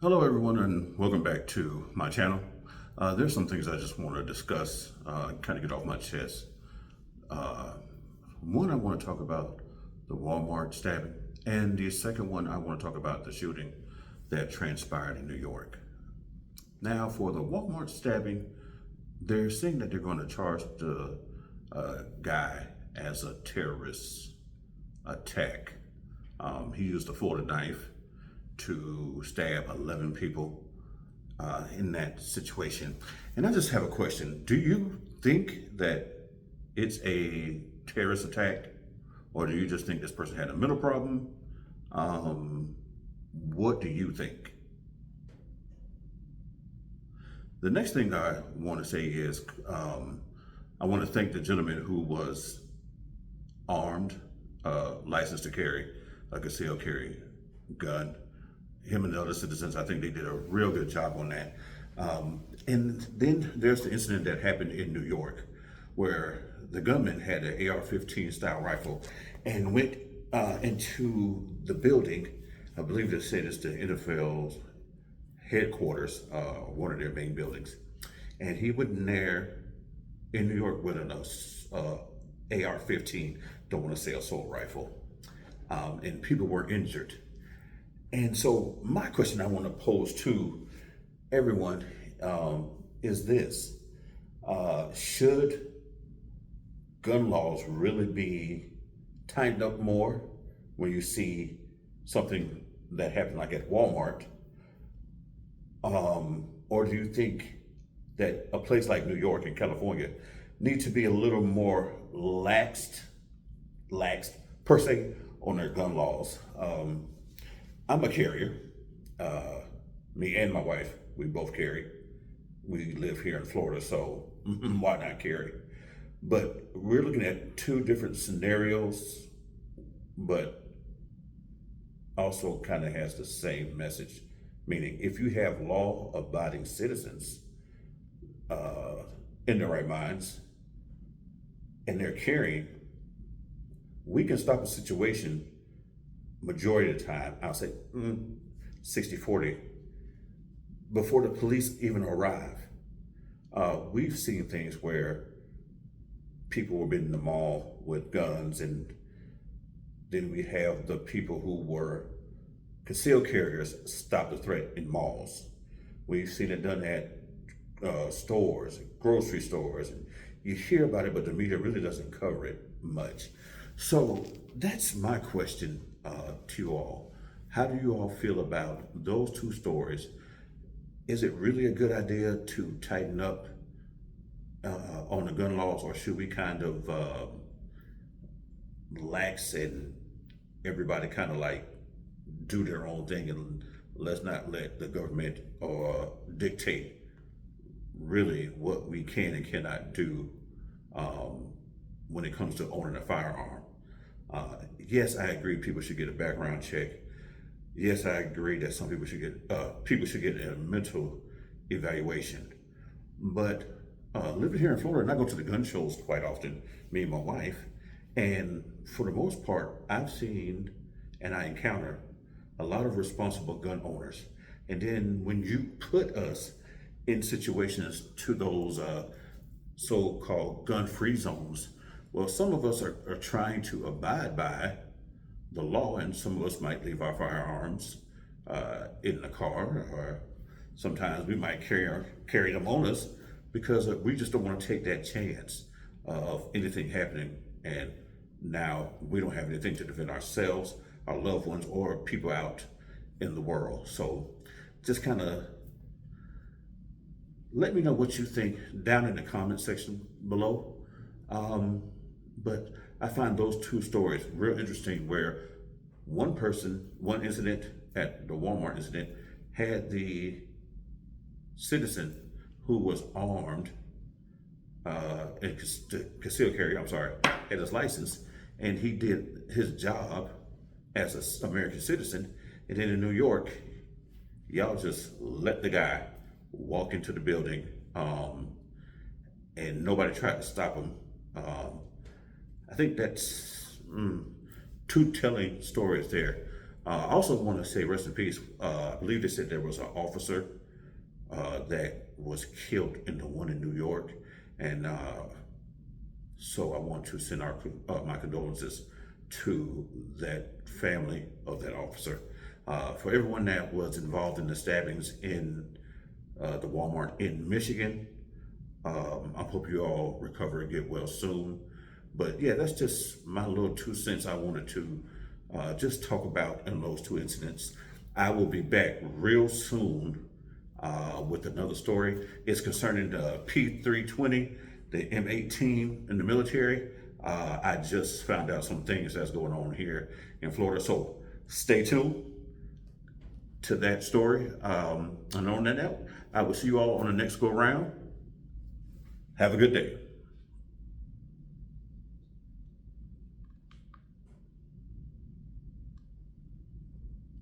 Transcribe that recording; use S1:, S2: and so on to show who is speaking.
S1: Hello everyone and welcome back to my channel. There's some things I just want to discuss, kind of get off my chest. Uh, One, I want to talk about the Walmart stabbing, and the second one, I want to talk about the shooting that transpired in New York. Now, for the Walmart stabbing, they're saying that they're going to charge the guy as a terrorist attack. He used a folded knife to stab 11 people in that situation. And I just have a question. Do you think that it's a terrorist attack, or do you just think this person had a mental problem? What do you think? The next thing I want to say is I want to thank the gentleman who was armed, licensed to carry a concealed carry gun. Him and the other citizens, I think they did a real good job on that. And then there's the incident that happened in New York where the gunman had an AR-15 style rifle and went into the building. I believe they said it's the NFL's headquarters, one of their main buildings. And he went in there in New York with an AR-15, don't want to say assault rifle, and people were injured. And so my question I want to pose to everyone is this. Should gun laws really be tightened up more when you see something that happened like at Walmart? Or do you think that a place like New York and California need to be a little more laxed per se on their gun laws? I'm a carrier. Me and my wife, we both carry. We live here in Florida, so why not carry? But we're looking at two different scenarios, but also kind of has the same message. Meaning, if you have law-abiding citizens in their right minds and they're carrying, we can stop a situation majority of the time. I'll say 60-40 before the police even arrive. We've seen things where people were in the mall with guns, and then we have the people who were concealed carriers stop the threat in malls. We've seen it done at stores, grocery stores, and you hear about it, but the media really doesn't cover it much. So that's my question to you all. How do you all feel about those two stories? Is it really a good idea to tighten up on the gun laws, or should we kind of lax and everybody kind of like do their own thing, and let's not let the government dictate really what we can and cannot do when it comes to owning a firearm? Yes, I agree people should get a background check. Yes, I agree that some people should get a mental evaluation. But living here in Florida, and I go to the gun shows quite often, me and my wife, and for the most part, I've seen and I encounter a lot of responsible gun owners. And then when you put us in situations to those so-called gun-free zones, well, some of us are trying to abide by the law, and some of us might leave our firearms in the car, or sometimes we might carry them on us because we just don't want to take that chance of anything happening, and now we don't have anything to defend ourselves, our loved ones, or people out in the world. So just kind of let me know what you think down in the comment section below. But I find those two stories real interesting, where one incident at the Walmart incident had the citizen who was armed and concealed carry, had his license, and he did his job as an American citizen. And then in New York, y'all just let the guy walk into the building, and nobody tried to stop him. I think that's two telling stories there. I also want to say rest in peace. I believe they said there was an officer that was killed in the one in New York, and so I want to send my condolences to that family of that officer. For everyone that was involved in the stabbings in the Walmart in Michigan, I hope you all recover and get well soon. But yeah, that's just my little 2 cents I wanted to just talk about in those two incidents. I will be back real soon with another story. It's concerning the P320, the M18 in the military. I just found out some things that's going on here in Florida. So stay tuned to that story. And on that note, I will see you all on the next go round. Have a good day.